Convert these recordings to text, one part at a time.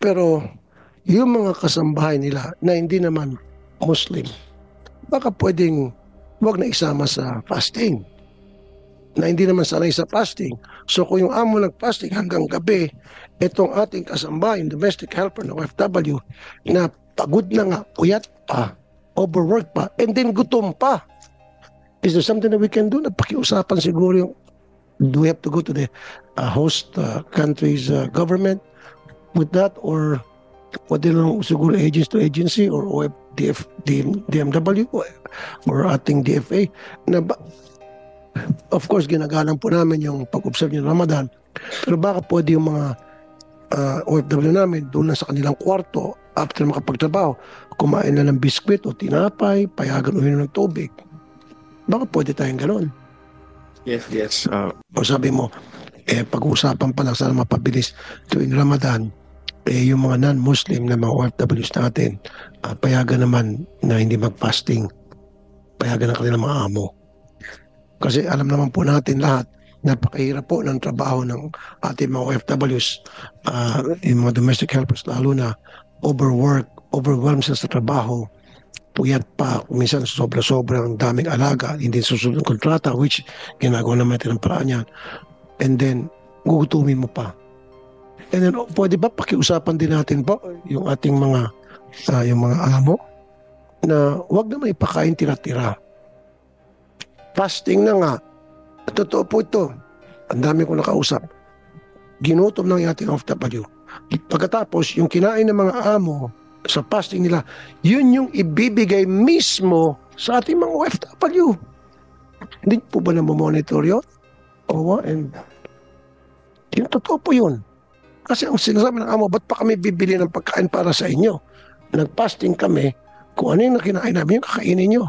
Pero yung mga kasambahay nila na hindi naman Muslim, baka pwedeng wag na isama sa fasting na hindi naman sanay sa fasting. So kung yung amo nag-fasting hanggang gabi, itong ating kasambahay, domestic helper ng OFW, na pagod na nga, puyat pa, overwork pa, and then gutom pa. Is there something that we can do? Napakiusapan siguro yung, do we have to go to the host country's government with that, or pwede lang siguro agency to agency or DMW or ating DFA na of course ginagalang po namin yung pag-observe ng Ramadan, pero baka pwede yung mga OFW namin doon lang sa kanilang kwarto after makapagtrabaho, kumain na ng biskwit o tinapay, payagan uminom ng tubig. Baka pwede tayong gano'n. Yes. O sabi mo, pag-uusapan pa lang sana mapabilis tuwing Ramadan, yung mga non-Muslim na mga OFWs natin, payagan naman na hindi mag-fasting. Payagan ng kanilang mga amo. Kasi alam naman po natin lahat, napakahirap po ng trabaho ng ating mga OFWs, yung mga domestic helpers, lalo na overwhelmed sila sa trabaho, puyat pa, minsan sobra-sobrang daming alaga, hindi susunod ng kontrata, which ginagawa naman natin ng paraan yan. And then, gugutumin mo pa. And then, pwede ba pakiusapan din natin po yung ating mga amo na wag naman ipakain tira-tira. Fasting na nga. Totoo po ito. Ang dami ko nakausap. Ginutom ng ating OFW. Pagkatapos, yung kinain ng mga amo sa fasting nila, yun yung ibibigay mismo sa ating mga OFW. Hindi po ba na-monitor yun? And yung totoo po yun. Kasi ang sinasabi ng amo, ba't pa kami bibili ng pagkain para sa inyo? Nag-fasting kami, kung ano yung nakinain namin, yung kakainin nyo.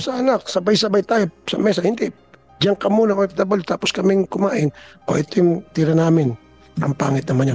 Sa anak, sabay-sabay tayo sa mesa. Hindi, diyan ka muna OFW tapos kaming kumain. Ito yung tira namin. Ang pangit naman yan.